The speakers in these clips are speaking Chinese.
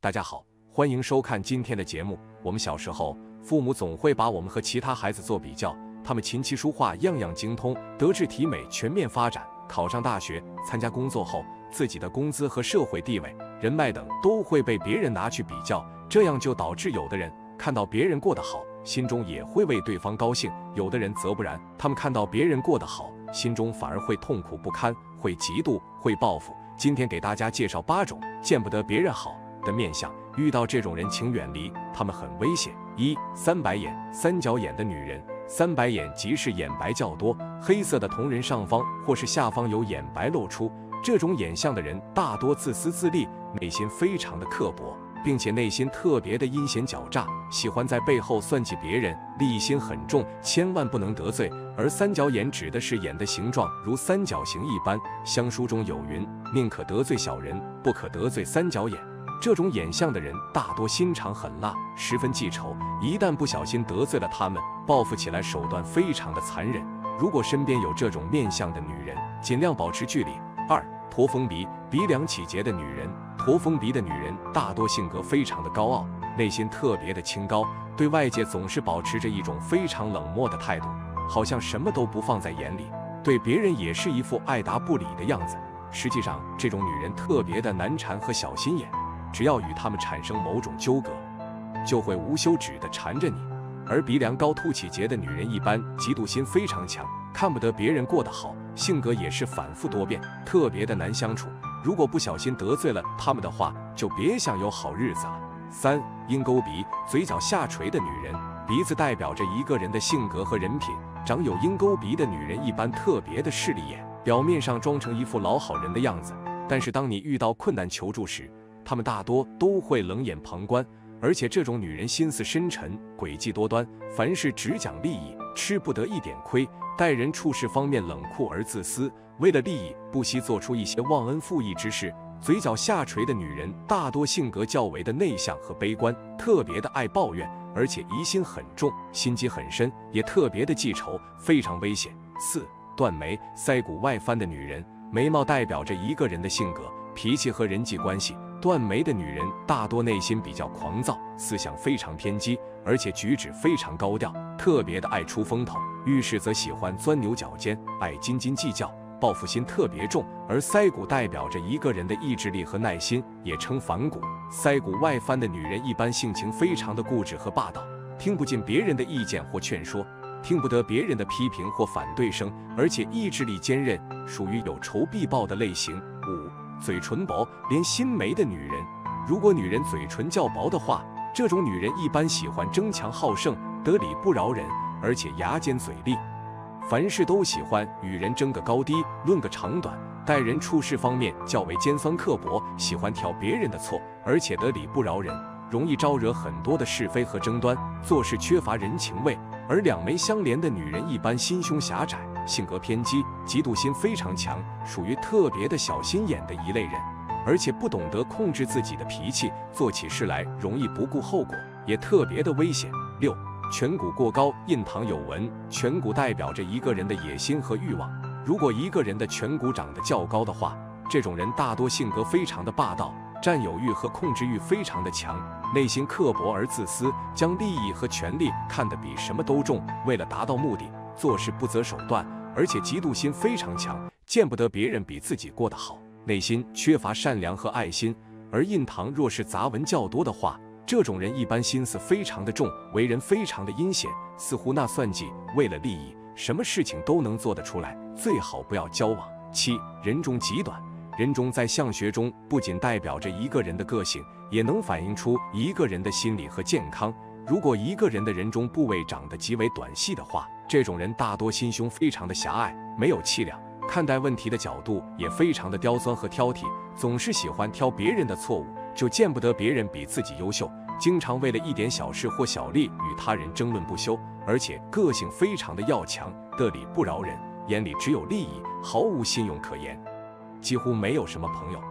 大家好，欢迎收看今天的节目。我们小时候，父母总会把我们和其他孩子做比较，他们琴棋书画样样精通，德智体美全面发展，考上大学，参加工作后，自己的工资和社会地位、人脉等都会被别人拿去比较，这样就导致有的人看到别人过得好，心中也会为对方高兴；有的人则不然，他们看到别人过得好，心中反而会痛苦不堪，会嫉妒，会报复。今天给大家介绍8种见不得别人好的面相，遇到这种人请远离，他们很危险。三白眼、三角眼的女人。三白眼即是眼白较多，黑色的瞳仁上方或是下方有眼白露出，这种眼相的人大多自私自利，内心非常的刻薄，并且内心特别的阴险狡诈，喜欢在背后算计别人，利益心很重，千万不能得罪。而三角眼指的是眼的形状如三角形一般，乡书中有云：宁可得罪小人，不可得罪三角眼。这种眼相的人大多心肠狠辣，十分记仇，一旦不小心得罪了他们，报复起来手段非常的残忍。如果身边有这种面相的女人，尽量保持距离。驼峰鼻、鼻梁起结的女人。驼峰鼻的女人大多性格非常的高傲，内心特别的清高，对外界总是保持着一种非常冷漠的态度，好像什么都不放在眼里，对别人也是一副爱答不理的样子。实际上，这种女人特别的难缠和小心眼，只要与他们产生某种纠葛，就会无休止地缠着你。而鼻梁高凸起结的女人一般嫉妒心非常强，看不得别人过得好，性格也是反复多变，特别的难相处。如果不小心得罪了他们的话，就别想有好日子了。鹰钩鼻、嘴角下垂的女人。鼻子代表着一个人的性格和人品，长有鹰钩鼻的女人一般特别的势利眼，表面上装成一副老好人的样子，但是当你遇到困难求助时，他们大多都会冷眼旁观，而且这种女人心思深沉，诡计多端，凡事只讲利益，吃不得一点亏，待人处事方面冷酷而自私，为了利益不惜做出一些忘恩负义之事。嘴角下垂的女人大多性格较为的内向和悲观，特别的爱抱怨，而且疑心很重，心机很深，也特别的记仇，非常危险。断眉、腮骨外翻的女人。眉毛代表着一个人的性格、脾气和人际关系。断眉的女人大多内心比较狂躁，思想非常偏激，而且举止非常高调，特别的爱出风头，遇事则喜欢钻牛角尖，爱斤斤计较，报复心特别重。而腮骨代表着一个人的意志力和耐心，也称反骨。腮骨外翻的女人一般性情非常的固执和霸道，听不进别人的意见或劝说，听不得别人的批评或反对声，而且意志力坚韧，属于有仇必报的类型。嘴唇薄、连心眉的女人。如果女人嘴唇较薄的话，这种女人一般喜欢争强好胜，得理不饶人，而且牙尖嘴利，凡事都喜欢与人争个高低，论个长短，待人处事方面较为尖酸刻薄，喜欢挑别人的错，而且得理不饶人，容易招惹很多的是非和争端，做事缺乏人情味。而两眉相连的女人一般心胸狭窄，性格偏激，嫉妒心非常强，属于特别的小心眼的一类人，而且不懂得控制自己的脾气，做起事来容易不顾后果，也特别的危险。颧骨过高。印堂有纹，颧骨代表着一个人的野心和欲望。如果一个人的颧骨长得较高的话，这种人大多性格非常的霸道，占有欲和控制欲非常的强，内心刻薄而自私，将利益和权力看得比什么都重，为了达到目的，做事不择手段，而且嫉妒心非常强，见不得别人比自己过得好，内心缺乏善良和爱心。而印堂若是杂纹较多的话，这种人一般心思非常的重，为人非常的阴险，似乎那算计，为了利益，什么事情都能做得出来，最好不要交往。人中极短。人中在相学中不仅代表着一个人的个性，也能反映出一个人的心理和健康。如果一个人的人中部位长得极为短细的话，这种人大多心胸非常的狭隘，没有气量，看待问题的角度也非常的刁钻和挑剔，总是喜欢挑别人的错误，就见不得别人比自己优秀，经常为了一点小事或小利与他人争论不休，而且个性非常的要强，得理不饶人，眼里只有利益，毫无信用可言，几乎没有什么朋友。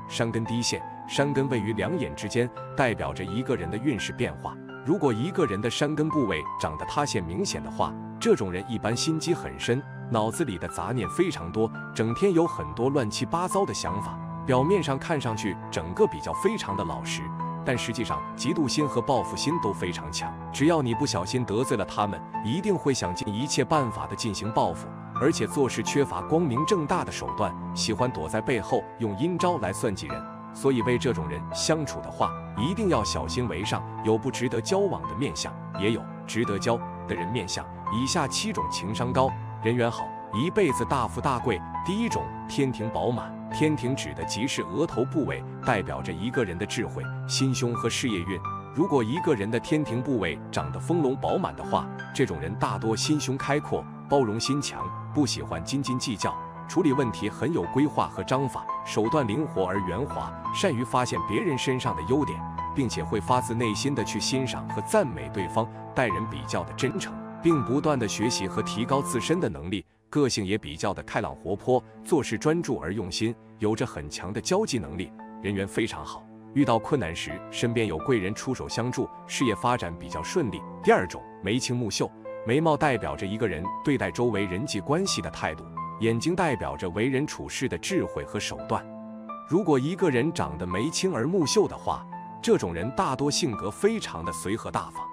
山根低陷。山根位于两眼之间，代表着一个人的运势变化。如果一个人的山根部位长得塌陷明显的话，这种人一般心机很深，脑子里的杂念非常多，整天有很多乱七八糟的想法，表面上看上去整个比较非常的老实，但实际上嫉妒心和报复心都非常强。只要你不小心得罪了他们，一定会想尽一切办法的进行报复，而且做事缺乏光明正大的手段，喜欢躲在背后用阴招来算计人。所以为这种人相处的话，一定要小心为上。有不值得交往的面相，也有值得交的人面相。以下7种情商高、人缘好、一辈子大富大贵。第1种，天庭饱满。天庭指的即是额头部位，代表着一个人的智慧、心胸和事业运。如果一个人的天庭部位长得丰隆饱满的话，这种人大多心胸开阔、包容心强，不喜欢斤斤计较，处理问题很有规划和章法，手段灵活而圆滑，善于发现别人身上的优点，并且会发自内心的去欣赏和赞美对方，待人比较的真诚，并不断的学习和提高自身的能力。个性也比较的开朗活泼，做事专注而用心，有着很强的交际能力，人缘非常好。遇到困难时，身边有贵人出手相助，事业发展比较顺利。第2种，眉清目秀。眉毛代表着一个人对待周围人际关系的态度，眼睛代表着为人处事的智慧和手段。如果一个人长得眉清而目秀的话，这种人大多性格非常的随和大方，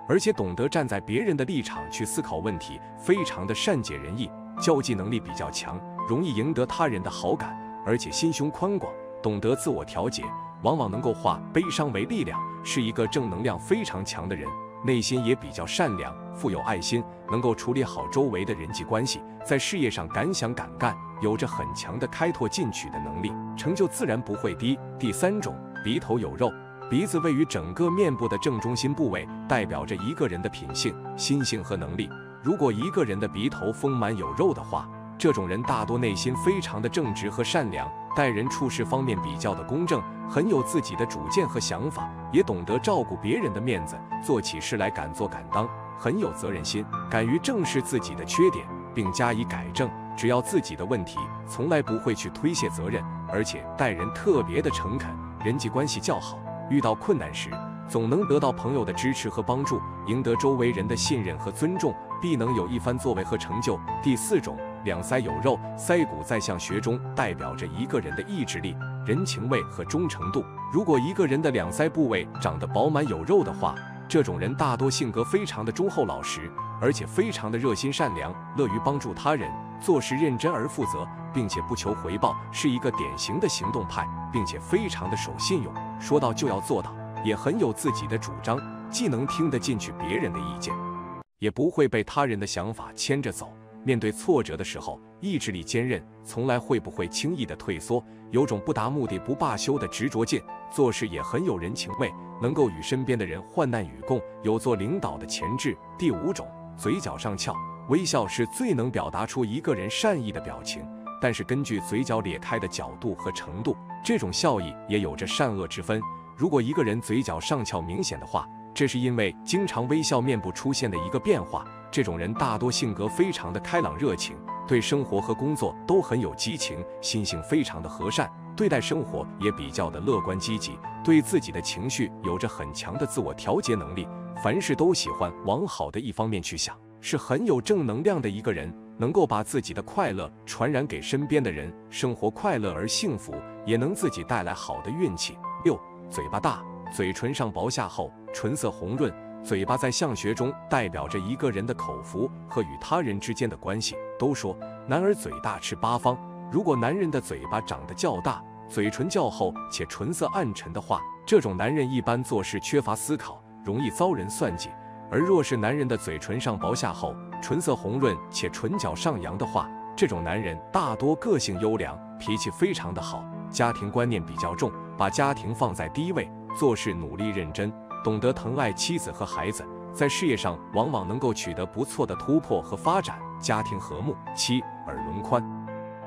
而且懂得站在别人的立场去思考问题，非常的善解人意，交际能力比较强，容易赢得他人的好感，而且心胸宽广，懂得自我调节，往往能够化悲伤为力量，是一个正能量非常强的人。内心也比较善良，富有爱心，能够处理好周围的人际关系，在事业上敢想敢干，有着很强的开拓进取的能力，成就自然不会低。第3种，鼻头有肉。鼻子位于整个面部的正中心部位，代表着一个人的品性、心性和能力。如果一个人的鼻头丰满有肉的话，这种人大多内心非常的正直和善良，待人处事方面比较的公正，很有自己的主见和想法，也懂得照顾别人的面子，做起事来敢做敢当，很有责任心，敢于正视自己的缺点并加以改正，只要自己的问题，从来不会去推卸责任，而且待人特别的诚恳，人际关系较好。遇到困难时，总能得到朋友的支持和帮助，赢得周围人的信任和尊重，必能有一番作为和成就。第4种，两腮有肉。腮骨在相学中代表着一个人的意志力、人情味和忠诚度。如果一个人的两腮部位长得饱满有肉的话，这种人大多性格非常的忠厚老实，而且非常的热心善良，乐于帮助他人，做事认真而负责，并且不求回报，是一个典型的行动派，并且非常的守信用，说到就要做到，也很有自己的主张，既能听得进去别人的意见，也不会被他人的想法牵着走。面对挫折的时候，意志力坚韧，从来会不会轻易的退缩，有种不达目的不罢休的执着劲，做事也很有人情味，能够与身边的人患难与共，有做领导的潜质。第5种，嘴角上翘。微笑是最能表达出一个人善意的表情，但是根据嘴角咧开的角度和程度，这种笑意也有着善恶之分。如果一个人嘴角上翘明显的话，这是因为经常微笑面部出现的一个变化。这种人大多性格非常的开朗热情，对生活和工作都很有激情，心性非常的和善，对待生活也比较的乐观积极，对自己的情绪有着很强的自我调节能力，凡事都喜欢往好的一方面去想，是很有正能量的一个人，能够把自己的快乐传染给身边的人，生活快乐而幸福，也能自己带来好的运气。6. 嘴巴大，嘴唇上薄下厚，唇色红润。嘴巴在相学中代表着一个人的口福和与他人之间的关系。都说男儿嘴大吃八方，如果男人的嘴巴长得较大，嘴唇较厚且唇色暗沉的话，这种男人一般做事缺乏思考，容易遭人算计。而若是男人的嘴唇上薄下厚，唇色红润且唇角上扬的话，这种男人大多个性优良，脾气非常的好，家庭观念比较重，把家庭放在第一位，做事努力认真，懂得疼爱妻子和孩子，在事业上往往能够取得不错的突破和发展，家庭和睦。7. 耳轮宽，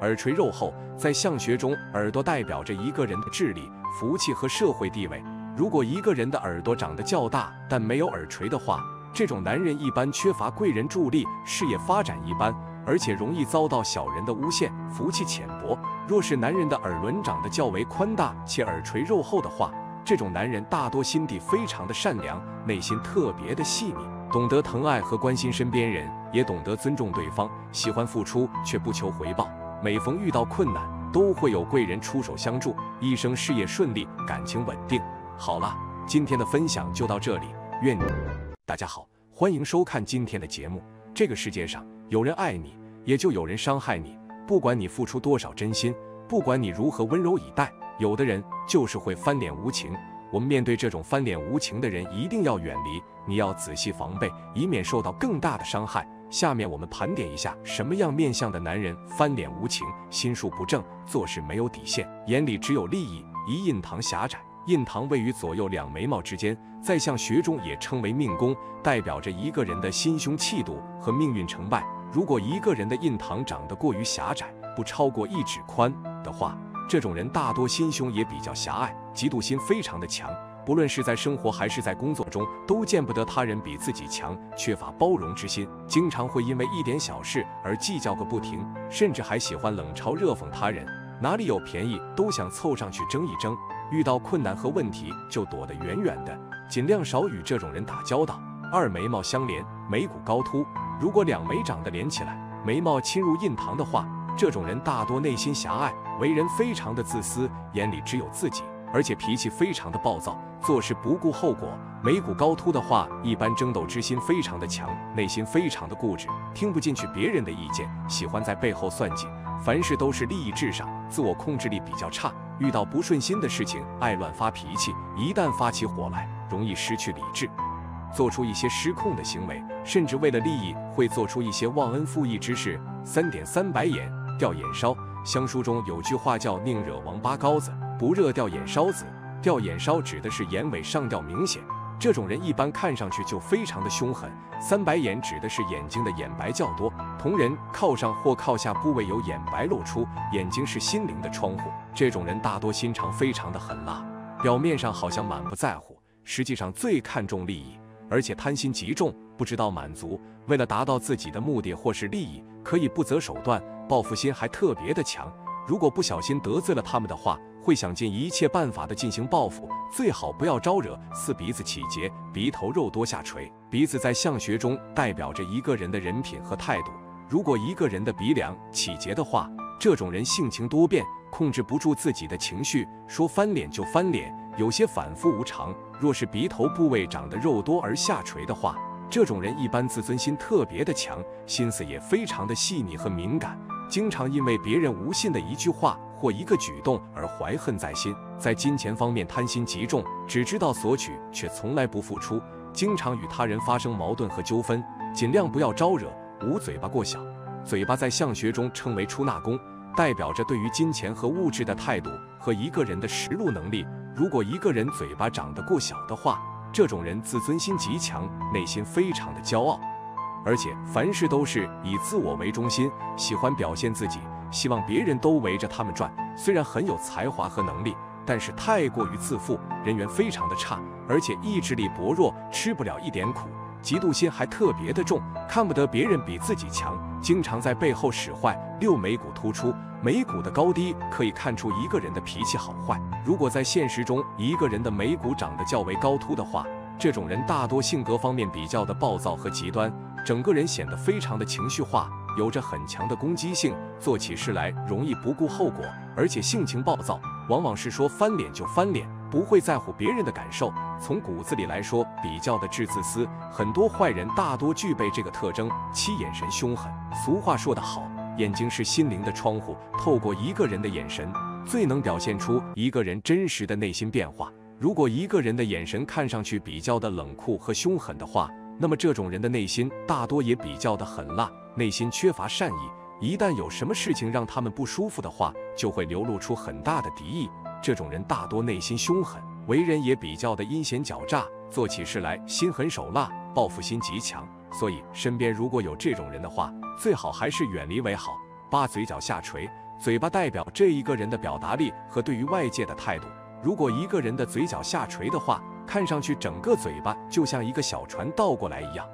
耳垂肉厚。在相学中，耳朵代表着一个人的智力、福气和社会地位。如果一个人的耳朵长得较大，但没有耳垂的话，这种男人一般缺乏贵人助力，事业发展一般，而且容易遭到小人的诬陷，福气浅薄。若是男人的耳轮长得较为宽大且耳垂肉厚的话，这种男人大多心地非常的善良，内心特别的细腻，懂得疼爱和关心身边人，也懂得尊重对方，喜欢付出却不求回报。每逢遇到困难，都会有贵人出手相助，一生事业顺利，感情稳定。好了，今天的分享就到这里，大家好，欢迎收看今天的节目。这个世界上有人爱你，也就有人伤害你，不管你付出多少真心，不管你如何温柔以待，有的人就是会翻脸无情。我们面对这种翻脸无情的人，一定要远离，你要仔细防备，以免受到更大的伤害。下面我们盘点一下什么样面相的男人翻脸无情，心术不正，做事没有底线，眼里只有利益。一、印堂狭窄。印堂位于左右两眉毛之间，在相学中也称为命宫，代表着一个人的心胸气度和命运成败。如果一个人的印堂长得过于狭窄，不超过1指宽的话，这种人大多心胸也比较狭隘，嫉妒心非常的强，不论是在生活还是在工作中，都见不得他人比自己强，缺乏包容之心，经常会因为一点小事而计较个不停，甚至还喜欢冷嘲热讽他人，哪里有便宜都想凑上去争一争，遇到困难和问题就躲得远远的，尽量少与这种人打交道。二、眉毛相连，眉骨高凸。如果两眉长得连起来，眉毛侵入印堂的话，这种人大多内心狭隘，为人非常的自私，眼里只有自己，而且脾气非常的暴躁，做事不顾后果。眉骨高凸的话，一般争斗之心非常的强，内心非常的固执，听不进去别人的意见，喜欢在背后算计，凡事都是利益至上，自我控制力比较差，遇到不顺心的事情爱乱发脾气，一旦发起火来，容易失去理智，做出一些失控的行为，甚至为了利益会做出一些忘恩负义之事。3.3白眼掉眼梢。乡书中有句话叫宁惹王八羔子，不热掉眼梢子。掉眼梢指的是眼尾上掉明显，这种人一般看上去就非常的凶狠。3白眼指的是眼睛的眼白较多，同人靠上或靠下部位有眼白露出，眼睛是心灵的窗户，这种人大多心肠非常的狠辣，表面上好像满不在乎，实际上最看重利益，而且贪心极重，不知道满足，为了达到自己的目的或是利益，可以不择手段，报复心还特别的强。如果不小心得罪了他们的话，会想尽一切办法的进行报复，最好不要招惹。4鼻子起结，鼻头肉多下垂。鼻子在相学中代表着一个人的人品和态度，如果一个人的鼻梁起结的话，这种人性情多变，控制不住自己的情绪，说翻脸就翻脸，有些反复无常。若是鼻头部位长得肉多而下垂的话，这种人一般自尊心特别的强，心思也非常的细腻和敏感，经常因为别人无信的一句话或一个举动而怀恨在心。在金钱方面贪心极重，只知道索取却从来不付出，经常与他人发生矛盾和纠纷，尽量不要招惹。5嘴巴过小。嘴巴在相学中称为出纳宫，代表着对于金钱和物质的态度和一个人的实路能力。如果一个人嘴巴长得过小的话，这种人自尊心极强，内心非常的骄傲，而且凡事都是以自我为中心，喜欢表现自己，希望别人都围着他们转。虽然很有才华和能力，但是太过于自负，人缘非常的差，而且意志力薄弱，吃不了一点苦，嫉妒心还特别的重，看不得别人比自己强，经常在背后使坏。6眉骨突出。眉骨的高低可以看出一个人的脾气好坏。如果在现实中一个人的眉骨长得较为高凸的话，这种人大多性格方面比较的暴躁和极端，整个人显得非常的情绪化，有着很强的攻击性，做起事来容易不顾后果，而且性情暴躁，往往是说翻脸就翻脸，不会在乎别人的感受，从骨子里来说比较的自私。很多坏人大多具备这个特征。7眼神凶狠。俗话说得好，眼睛是心灵的窗户，透过一个人的眼神，最能表现出一个人真实的内心变化。如果一个人的眼神看上去比较的冷酷和凶狠的话，那么这种人的内心大多也比较的狠辣，内心缺乏善意，一旦有什么事情让他们不舒服的话，就会流露出很大的敌意。这种人大多内心凶狠，为人也比较的阴险狡诈，做起事来心狠手辣，报复心极强，所以身边如果有这种人的话，最好还是远离为好。8嘴角下垂。嘴巴代表这一个人的表达力和对于外界的态度，如果一个人的嘴角下垂的话，看上去整个嘴巴就像一个小船倒过来一样，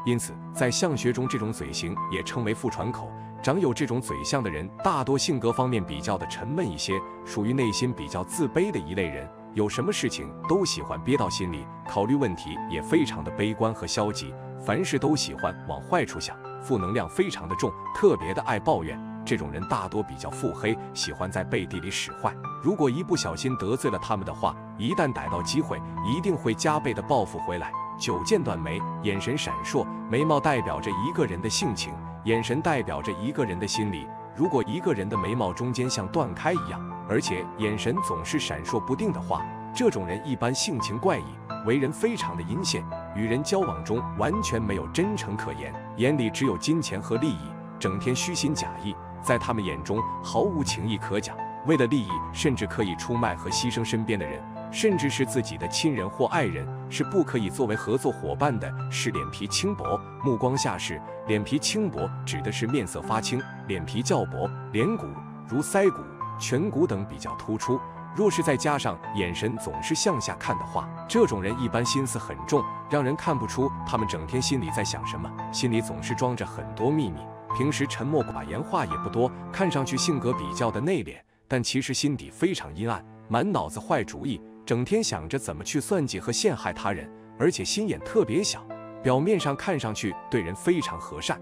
因此在相学中这种嘴型也称为覆船口。长有这种嘴相的人大多性格方面比较的沉闷一些，属于内心比较自卑的一类人，有什么事情都喜欢憋到心里，考虑问题也非常的悲观和消极，凡事都喜欢往坏处想，负能量非常的重，特别的爱抱怨。这种人大多比较腹黑，喜欢在背地里使坏。如果一不小心得罪了他们的话，一旦逮到机会，一定会加倍的报复回来。9件短眉，眼神闪烁，眉毛代表着一个人的性情，眼神代表着一个人的心理。如果一个人的眉毛中间像断开一样，而且眼神总是闪烁不定的话，这种人一般性情怪异，为人非常的阴险，与人交往中完全没有真诚可言，眼里只有金钱和利益，整天虚心假意，在他们眼中毫无情义可讲。为了利益，甚至可以出卖和牺牲身边的人，甚至是自己的亲人或爱人，是不可以作为合作伙伴的。是脸皮轻薄，目光下视。脸皮轻薄指的是面色发青，脸皮较薄，脸骨如腮骨、颧骨等比较突出。若是再加上眼神总是向下看的话，这种人一般心思很重，让人看不出他们整天心里在想什么，心里总是装着很多秘密。平时沉默寡言，话也不多，看上去性格比较的内敛，但其实心底非常阴暗，满脑子坏主意，整天想着怎么去算计和陷害他人，而且心眼特别小，表面上看上去对人非常和善，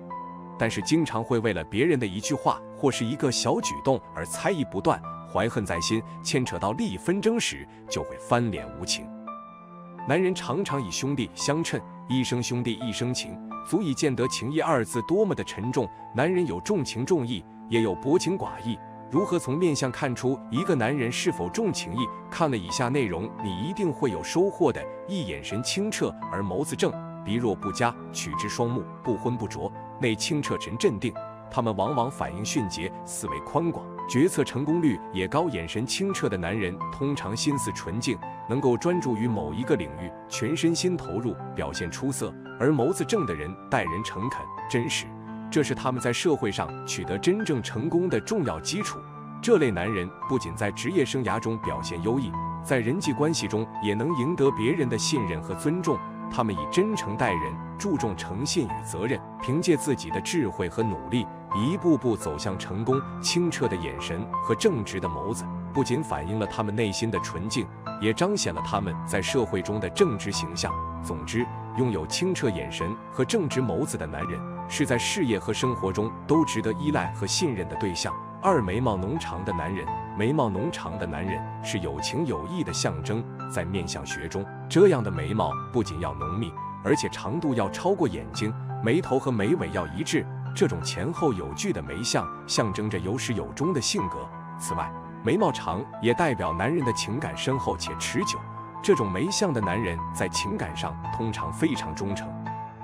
但是经常会为了别人的一句话或是一个小举动而猜疑不断，怀恨在心，牵扯到利益纷争时就会翻脸无情。男人常常以兄弟相称，一生兄弟一生情，足以见得情义二字多么的沉重。男人有重情重义，也有薄情寡义。如何从面相看出一个男人是否重情义？看了以下内容，你一定会有收获的。一、眼神清澈而眸子正，鼻若不佳，取之双目，不昏不浊，内清澈沉镇定。他们往往反应迅捷，思维宽广，决策成功率也高。眼神清澈的男人通常心思纯净，能够专注于某一个领域，全身心投入，表现出色。而眸子正的人待人诚恳真实，这是他们在社会上取得真正成功的重要基础。这类男人不仅在职业生涯中表现优异，在人际关系中也能赢得别人的信任和尊重。他们以真诚待人，注重诚信与责任，凭借自己的智慧和努力，一步步走向成功。清澈的眼神和正直的眸子，不仅反映了他们内心的纯净，也彰显了他们在社会中的正直形象。总之，拥有清澈眼神和正直眸子的男人，是在事业和生活中都值得依赖和信任的对象。二、眉毛浓长的男人。眉毛浓长的男人是有情有义的象征。在面相学中，这样的眉毛不仅要浓密，而且长度要超过眼睛，眉头和眉尾要一致。这种前后有据的眉相，象征着有始有终的性格。此外，眉毛长也代表男人的情感深厚且持久。这种眉相的男人在情感上通常非常忠诚，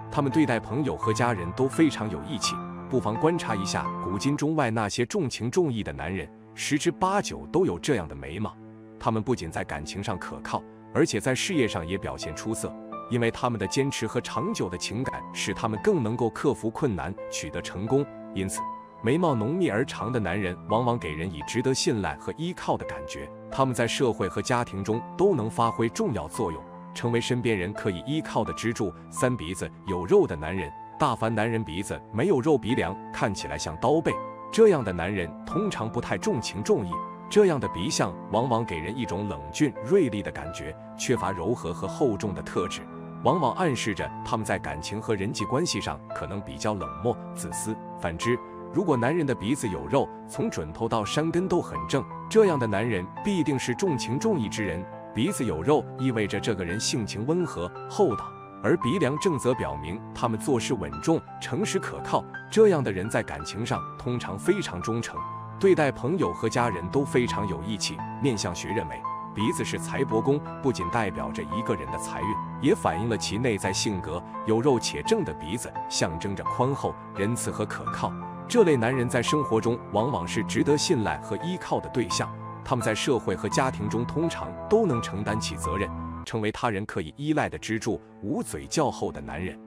他们对待朋友和家人都非常有义气。不妨观察一下古今中外那些重情重义的男人，10之8九都有这样的眉毛。他们不仅在感情上可靠，而且在事业上也表现出色。因为他们的坚持和长久的情感，使他们更能够克服困难，取得成功。因此，眉毛浓密而长的男人往往给人以值得信赖和依靠的感觉。他们在社会和家庭中都能发挥重要作用，成为身边人可以依靠的支柱。3、鼻子有肉的男人。大凡男人鼻子没有肉，鼻梁看起来像刀背，这样的男人通常不太重情重义。这样的鼻相往往给人一种冷峻锐利的感觉，缺乏柔和和厚重的特质，往往暗示着他们在感情和人际关系上可能比较冷漠自私。反之，如果男人的鼻子有肉，从准头到山根都很正，这样的男人必定是重情重义之人。鼻子有肉意味着这个人性情温和厚道，而鼻梁正则表明他们做事稳重诚实可靠。这样的人在感情上通常非常忠诚，对待朋友和家人都非常有义气。面相学认为，鼻子是财帛宫，不仅代表着一个人的财运，也反映了其内在性格。有肉且正的鼻子象征着宽厚、仁慈和可靠。这类男人在生活中往往是值得信赖和依靠的对象，他们在社会和家庭中通常都能承担起责任，成为他人可以依赖的支柱。5、嘴较厚的男人。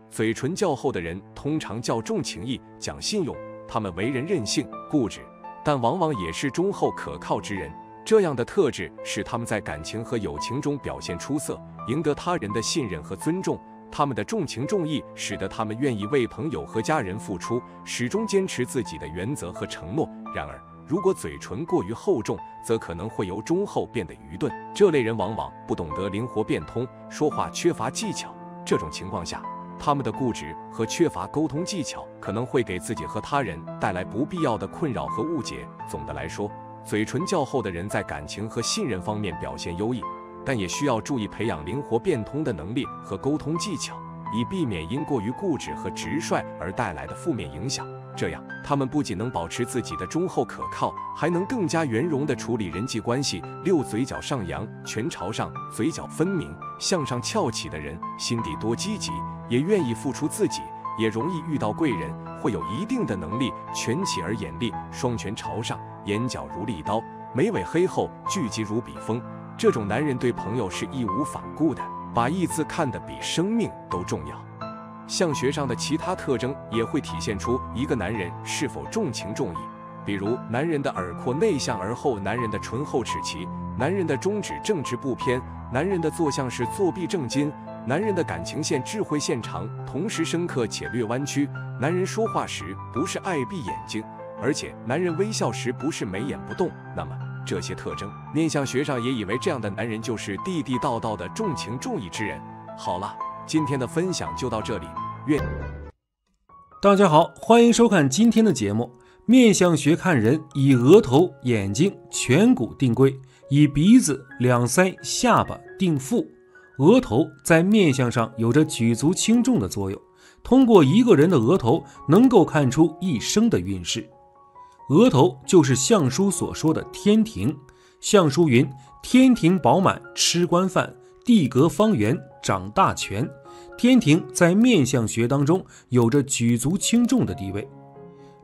嘴唇较厚的人通常较重情义，讲信用，他们为人任性固执，但往往也是忠厚可靠之人。这样的特质使他们在感情和友情中表现出色，赢得他人的信任和尊重。他们的重情重义使得他们愿意为朋友和家人付出，始终坚持自己的原则和承诺。然而，如果嘴唇过于厚重，则可能会由忠厚变得愚钝。这类人往往不懂得灵活变通，说话缺乏技巧。这种情况下，他们的固执和缺乏沟通技巧可能会给自己和他人带来不必要的困扰和误解。总的来说，嘴唇较厚的人在感情和信任方面表现优异，但也需要注意培养灵活变通的能力和沟通技巧，以避免因过于固执和直率而带来的负面影响。这样，他们不仅能保持自己的忠厚可靠，还能更加圆融地处理人际关系。6. 嘴角上扬，全朝上，嘴角分明，向上翘起的人，心底多积极，也愿意付出自己，也容易遇到贵人，会有一定的能力，全起而眼力，双拳朝上，眼角如利刀，眉尾黑厚，聚集如笔锋。这种男人对朋友是义无反顾的，把义字看得比生命都重要。相学上的其他特征也会体现出一个男人是否重情重义，比如男人的耳廓内向而厚，男人的唇厚齿齐，男人的中指正直不偏，男人的坐相是坐壁正襟，男人的感情线智慧线长，同时深刻且略弯曲，男人说话时不是爱闭眼睛，而且男人微笑时不是眉眼不动。那么这些特征，面相学上也以为这样的男人就是地地道道的重情重义之人。好了，今天的分享就到这里。大家好，欢迎收看今天的节目。面相学看人，以额头、眼睛、颧骨定规，以鼻子、两腮、下巴定腹。额头在面相上有着举足轻重的作用，通过一个人的额头能够看出一生的运势。额头就是相书所说的天庭，相书云：天庭饱满，吃官饭，地阁方圆，掌大权。天庭在面相学当中有着举足轻重的地位。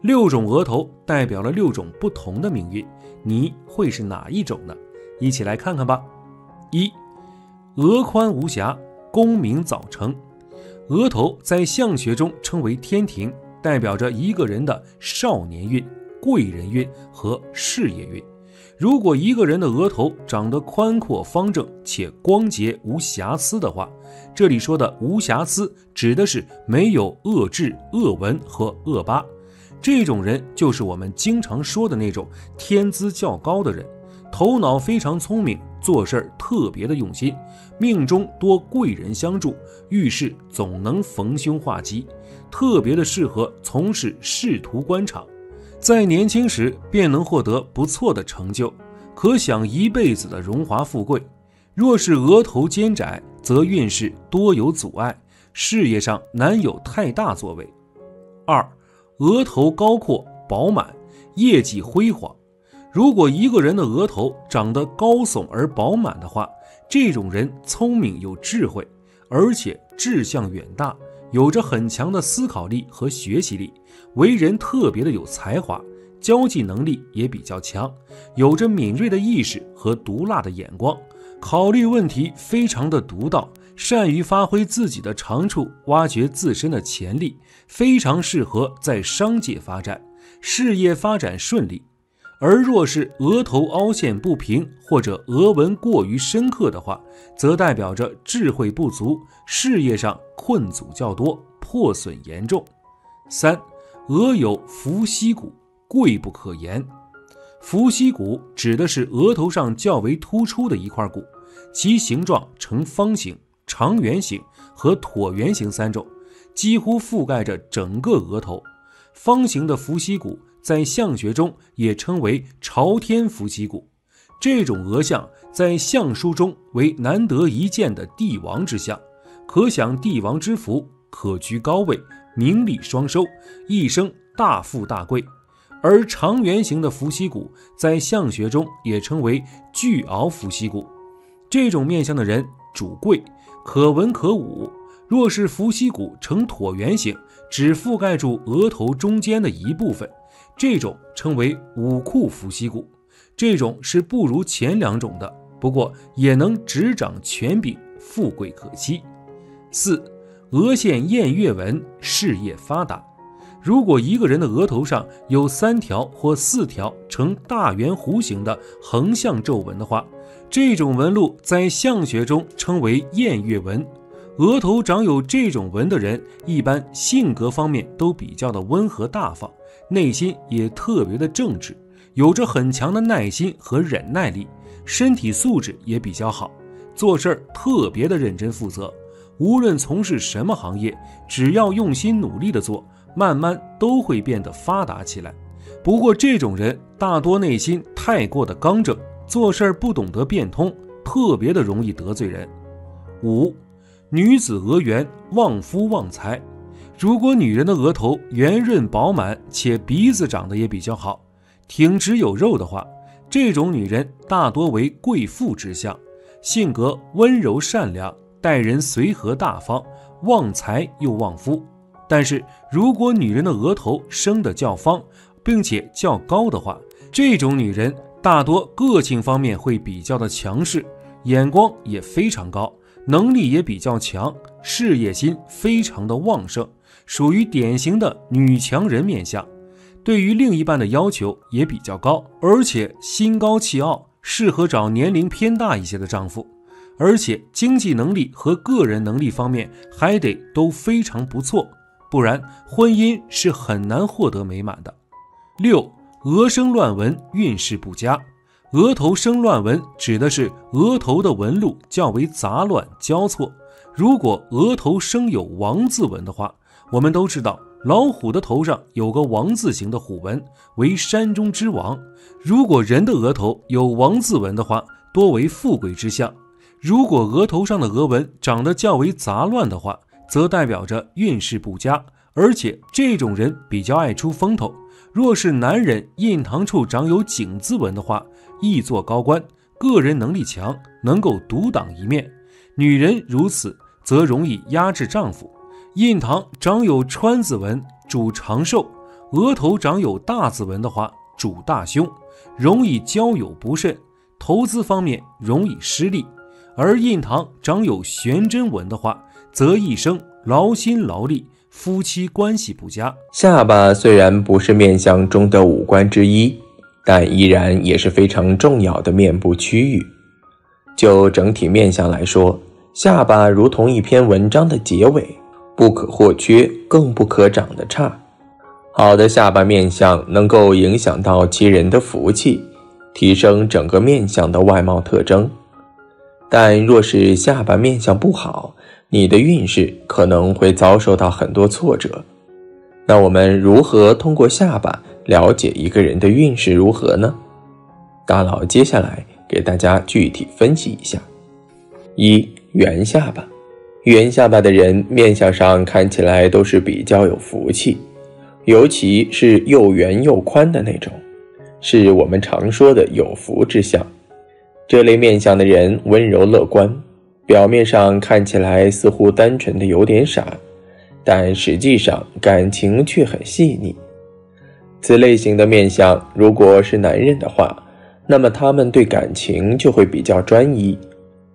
6种额头代表了6种不同的命运，你会是哪一种呢？一起来看看吧。1. 额宽无瑕，功名早成。额头在相学中称为天庭，代表着一个人的少年运、贵人运和事业运。如果一个人的额头长得宽阔方正且光洁无瑕疵的话，这里说的无瑕疵指的是没有恶痣、恶纹和恶疤。这种人就是我们经常说的那种天资较高的人，头脑非常聪明，做事特别的用心，命中多贵人相助，遇事总能逢凶化吉，特别的适合从事仕途官场。在年轻时便能获得不错的成就，可享一辈子的荣华富贵。若是额头尖窄，则运势多有阻碍，事业上难有太大作为。2. 额头高阔饱满，业绩辉煌。如果一个人的额头长得高耸而饱满的话，这种人聪明有智慧，而且志向远大，有着很强的思考力和学习力，为人特别的有才华，交际能力也比较强，有着敏锐的意识和毒辣的眼光，考虑问题非常的独到，善于发挥自己的长处，挖掘自身的潜力，非常适合在商界发展，事业发展顺利。而若是额头凹陷不平或者额纹过于深刻的话，则代表着智慧不足，事业上困阻较多，破损严重。3. 额有伏羲骨，贵不可言。伏羲骨指的是额头上较为突出的一块骨，其形状呈方形、长圆形和椭圆形3种，几乎覆盖着整个额头。方形的伏羲骨在相学中也称为朝天伏羲骨，这种额相在相书中为难得一见的帝王之相，可享帝王之福，可居高位，名利双收，一生大富大贵。而长圆形的伏羲骨在相学中也称为巨鳌伏羲骨，这种面相的人主贵，可文可武。若是伏羲骨呈椭圆形，只覆盖住额头中间的一部分，这种称为武库伏羲骨，这种是不如前2种的，不过也能执掌权柄，富贵可期。4. 额现偃月纹，事业发达。如果一个人的额头上有3条或4条呈大圆弧形的横向皱纹的话，这种纹路在相学中称为偃月纹。额头长有这种纹的人，一般性格方面都比较的温和大方，内心也特别的正直，有着很强的耐心和忍耐力，身体素质也比较好，做事特别的认真负责，无论从事什么行业，只要用心努力的做，慢慢都会变得发达起来。不过这种人大多内心太过的刚正，做事不懂得变通，特别的容易得罪人。5. 女子额圆，旺夫旺财。如果女人的额头圆润饱满，且鼻子长得也比较好，挺直有肉的话，这种女人大多为贵妇之相，性格温柔善良，待人随和大方，旺财又旺夫。但是如果女人的额头生得较方，并且较高的话，这种女人大多个性方面会比较的强势，眼光也非常高，能力也比较强，事业心非常的旺盛，属于典型的女强人面相。对于另一半的要求也比较高，而且心高气傲，适合找年龄偏大一些的丈夫。而且经济能力和个人能力方面还得都非常不错，不然婚姻是很难获得美满的。6. 额生乱纹，运势不佳。额头生乱纹指的是额头的纹路较为杂乱交错。如果额头生有王字纹的话，我们都知道老虎的头上有个王字形的虎纹，为山中之王。如果人的额头有王字纹的话，多为富贵之相。如果额头上的额纹长得较为杂乱的话，则代表着运势不佳，而且这种人比较爱出风头。若是男人印堂处长有井字纹的话，易做高官，个人能力强，能够独当一面。女人如此则容易压制丈夫。印堂长有川字纹主长寿，额头长有大字纹的话主大凶，容易交友不慎，投资方面容易失利。而印堂长有悬针纹的话，则一生劳心劳力，夫妻关系不佳。下巴虽然不是面相中的五官之一，但依然也是非常重要的面部区域。就整体面相来说，下巴如同一篇文章的结尾，不可或缺，更不可长得差。好的下巴面相能够影响到其人的福气，提升整个面相的外貌特征。但若是下巴面相不好，你的运势可能会遭受到很多挫折。那我们如何通过下巴了解一个人的运势如何呢？大佬接下来给大家具体分析一下。1. 圆下巴。圆下巴的人面相上看起来都是比较有福气，尤其是又圆又宽的那种，是我们常说的有福之相。这类面相的人温柔乐观，表面上看起来似乎单纯的有点傻，但实际上感情却很细腻。此类型的面相如果是男人的话，那么他们对感情就会比较专一，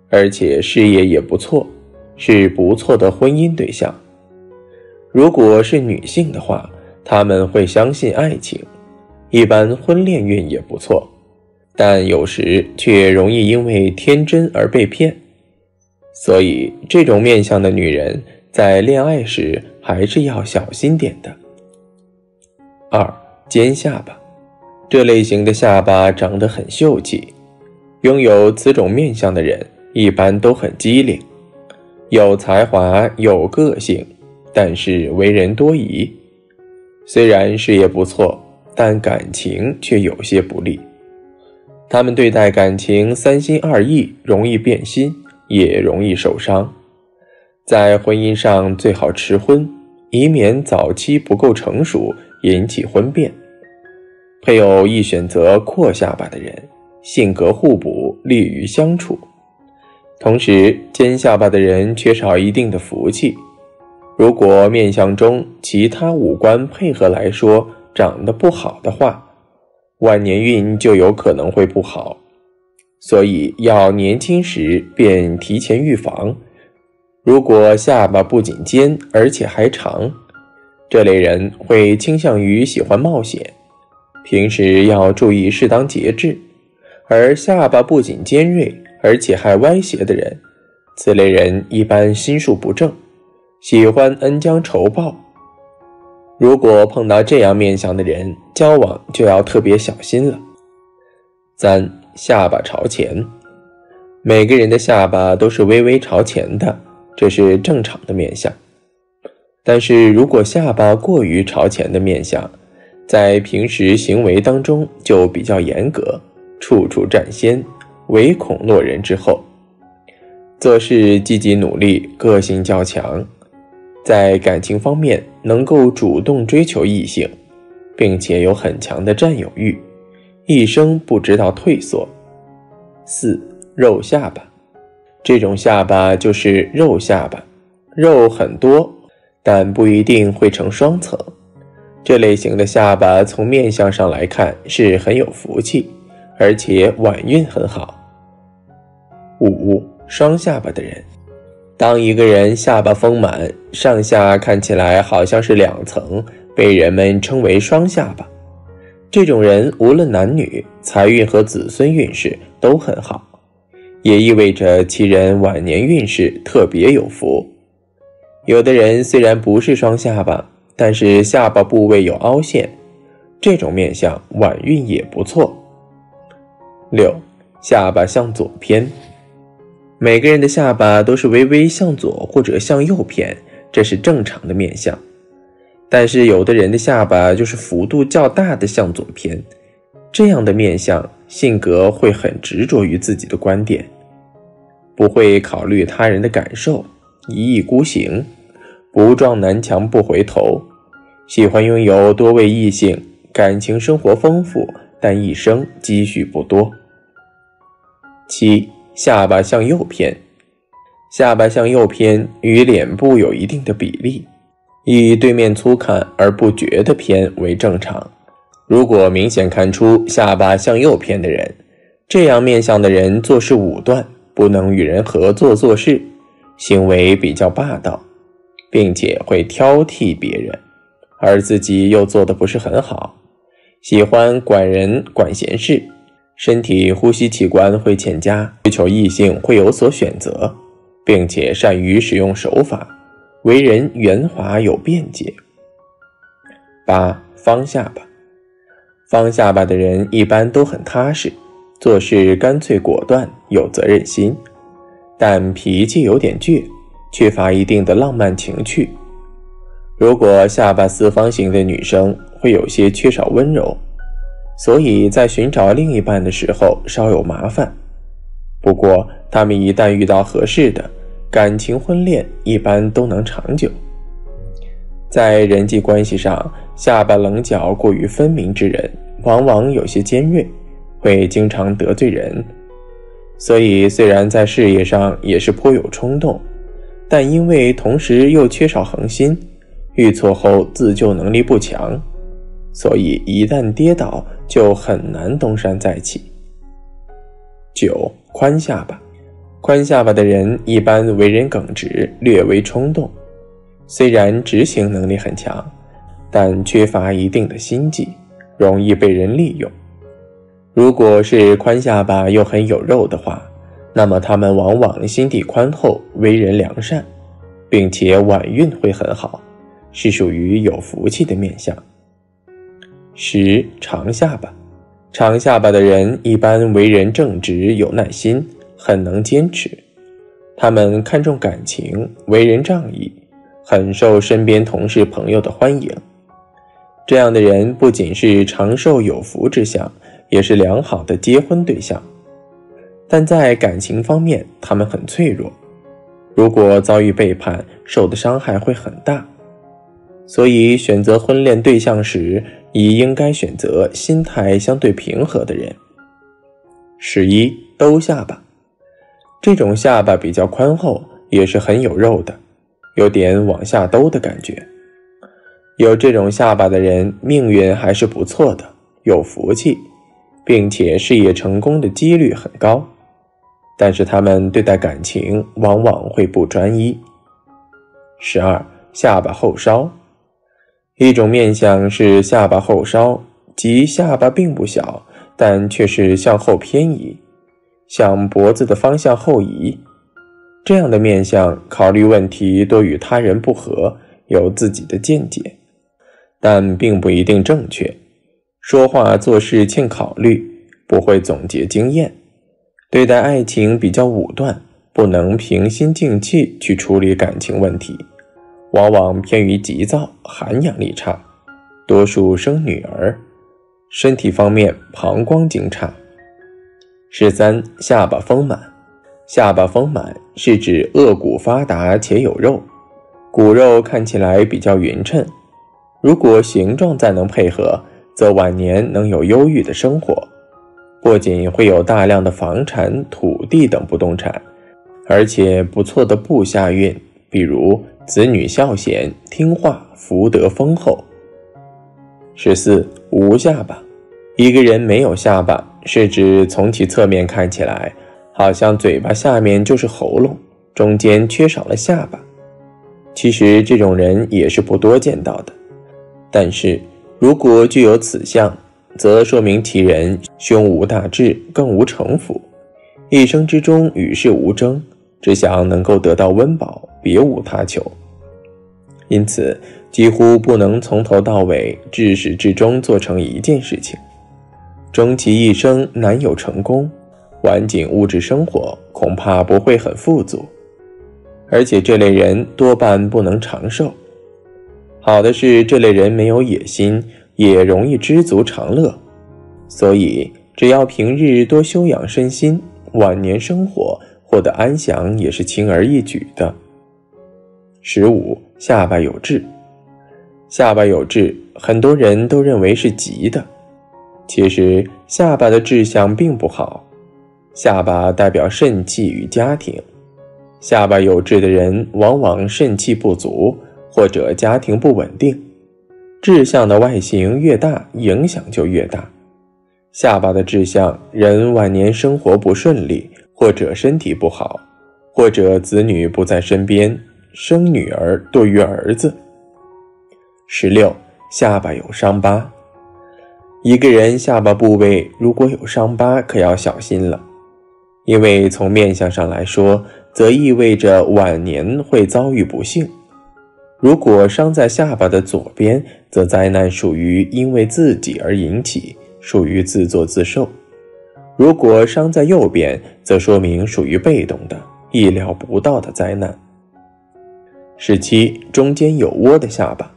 而且事业也不错，是不错的婚姻对象。如果是女性的话，他们会相信爱情，一般婚恋运也不错，但有时却容易因为天真而被骗。所以这种面相的女人在恋爱时还是要小心点的。2. 尖下巴。这类型的下巴长得很秀气，拥有此种面相的人一般都很机灵，有才华有个性，但是为人多疑。虽然事业不错，但感情却有些不利。他们对待感情三心二意，容易变心，也容易受伤。在婚姻上最好迟婚，以免早期不够成熟引起婚变。配偶易选择阔下巴的人，性格互补，利于相处。同时尖下巴的人缺少一定的福气，如果面相中其他五官配合来说长得不好的话，晚年运就有可能会不好。所以要年轻时便提前预防。如果下巴不仅尖而且还长，这类人会倾向于喜欢冒险，平时要注意适当节制。而下巴不仅尖锐而且还歪斜的人，此类人一般心术不正，喜欢恩将仇报。如果碰到这样面相的人，交往就要特别小心了。3. 下巴朝前。每个人的下巴都是微微朝前的，这是正常的面相。但是如果下巴过于朝前的面相，在平时行为当中就比较严格，处处占先，唯恐落人之后。做事积极努力，个性较强，在感情方面能够主动追求异性，并且有很强的占有欲，一生不知道退缩。4. 肉下巴。这种下巴就是肉下巴，肉很多，但不一定会成双层。这类型的下巴从面相上来看是很有福气，而且晚运很好。5. 双下巴的人。当一个人下巴丰满，上下看起来好像是2层，被人们称为双下巴。这种人无论男女，财运和子孙运势都很好，也意味着其人晚年运势特别有福。有的人虽然不是双下巴，但是下巴部位有凹陷，这种面相晚运也不错。6. 下巴向左偏。每个人的下巴都是微微向左或者向右偏，这是正常的面相。但是有的人的下巴就是幅度较大的向左偏，这样的面相性格会很执着于自己的观点，不会考虑他人的感受，一意孤行，不撞南墙不回头，喜欢拥有多位异性，感情生活丰富，但一生积蓄不多。7. 下巴向右偏。下巴向右偏与脸部有一定的比例，以对面粗看而不觉得偏为正常。如果明显看出下巴向右偏的人，这样面相的人做事武断，不能与人合作做事，行为比较霸道，并且会挑剔别人，而自己又做得不是很好，喜欢管人管闲事，身体呼吸器官会欠佳，追求异性会有所选择，并且善于使用手法，为人圆滑有辩解。8. 方下巴。方下巴的人一般都很踏实，做事干脆果断，有责任心，但脾气有点倔，缺乏一定的浪漫情趣。如果下巴四方形的女生会有些缺少温柔，所以在寻找另一半的时候稍有麻烦。不过他们一旦遇到合适的，感情婚恋一般都能长久。在人际关系上，下巴棱角过于分明之人往往有些尖锐，会经常得罪人，所以虽然在事业上也是颇有冲动，但因为同时又缺少恒心，遇挫后自救能力不强，所以一旦跌倒就很难东山再起。9. 宽下巴。宽下巴的人一般为人耿直，略微冲动，虽然执行能力很强，但缺乏一定的心计，容易被人利用。如果是宽下巴又很有肉的话，那么他们往往心地宽厚，为人良善，并且晚运会很好，是属于有福气的面相。10. 长下巴。长下巴的人一般为人正直，有耐心，很能坚持。他们看重感情，为人仗义，很受身边同事朋友的欢迎。这样的人不仅是长寿有福之相，也是良好的结婚对象。但在感情方面，他们很脆弱，如果遭遇背叛，受的伤害会很大。所以选择婚恋对象时，亦应该选择心态相对平和的人。11. 兜下巴。这种下巴比较宽厚，也是很有肉的，有点往下兜的感觉。有这种下巴的人，命运还是不错的，有福气，并且事业成功的几率很高。但是他们对待感情往往会不专一。12. 下巴后稍。一种面相是下巴后稍，即下巴并不小，但却是向后偏移，向脖子的方向后移。这样的面相考虑问题多与他人不合，有自己的见解，但并不一定正确，说话做事欠考虑，不会总结经验，对待爱情比较武断，不能平心静气去处理感情问题，往往偏于急躁，涵养力差，多数生女儿。身体方面，膀胱经差。13. 下巴丰满。下巴丰满是指颚骨发达且有肉，骨肉看起来比较匀称，如果形状再能配合，则晚年能有优裕的生活，不仅会有大量的房产、土地等不动产，而且不错的部下运，比如子女孝贤、听话、福德丰厚。14. 无下巴。一个人没有下巴，是指从其侧面看起来，好像嘴巴下面就是喉咙，中间缺少了下巴。其实这种人也是不多见到的，但是如果具有此象，则说明其人胸无大志，更无城府，一生之中与世无争，只想能够得到温饱，别无他求。因此几乎不能从头到尾至始至终做成一件事情，终其一生难有成功，晚景物质生活恐怕不会很富足，而且这类人多半不能长寿。好的是这类人没有野心，也容易知足常乐，所以只要平日多修养身心，晚年生活获得安详也是轻而易举的。15. 下巴有痣。下巴有痣，很多人都认为是吉的，其实下巴的志向并不好。下巴代表肾气与家庭，下巴有痣的人往往肾气不足，或者家庭不稳定。志向的外形越大，影响就越大。下巴的志向，人晚年生活不顺利，或者身体不好，或者子女不在身边，生女儿多于儿子。16. 下巴有伤疤。一个人下巴部位如果有伤疤，可要小心了，因为从面相上来说，则意味着晚年会遭遇不幸。如果伤在下巴的左边，则灾难属于因为自己而引起，属于自作自受。如果伤在右边，则说明属于被动的、意料不到的灾难。17. 中间有窝的下巴。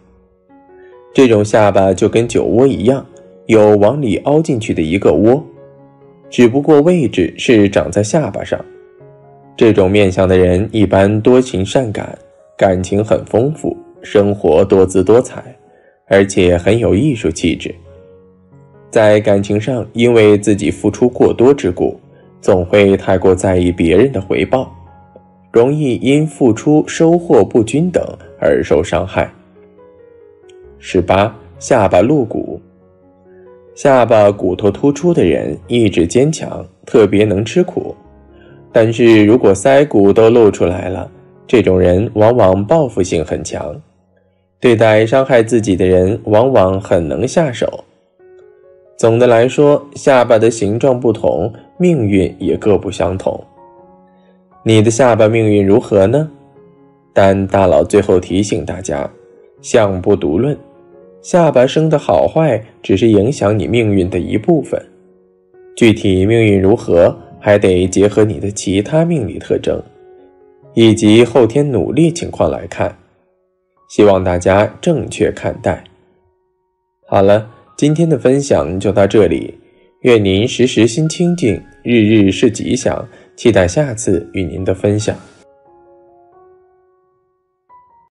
这种下巴就跟酒窝一样，有往里凹进去的一个窝，只不过位置是长在下巴上。这种面相的人一般多情善感，感情很丰富，生活多姿多彩，而且很有艺术气质。在感情上，因为自己付出过多之故，总会太过在意别人的回报，容易因付出收获不均等而受伤害。18. 下巴露骨。下巴骨头突出的人意志坚强，特别能吃苦，但是如果腮骨都露出来了，这种人往往报复性很强，对待伤害自己的人往往很能下手。总的来说，下巴的形状不同，命运也各不相同。你的下巴命运如何呢？但大佬最后提醒大家，相不独论，下巴生的好坏只是影响你命运的一部分，具体命运如何，还得结合你的其他命理特征，以及后天努力情况来看。希望大家正确看待。好了，今天的分享就到这里，愿您时时心清静，日日是吉祥，期待下次与您的分享。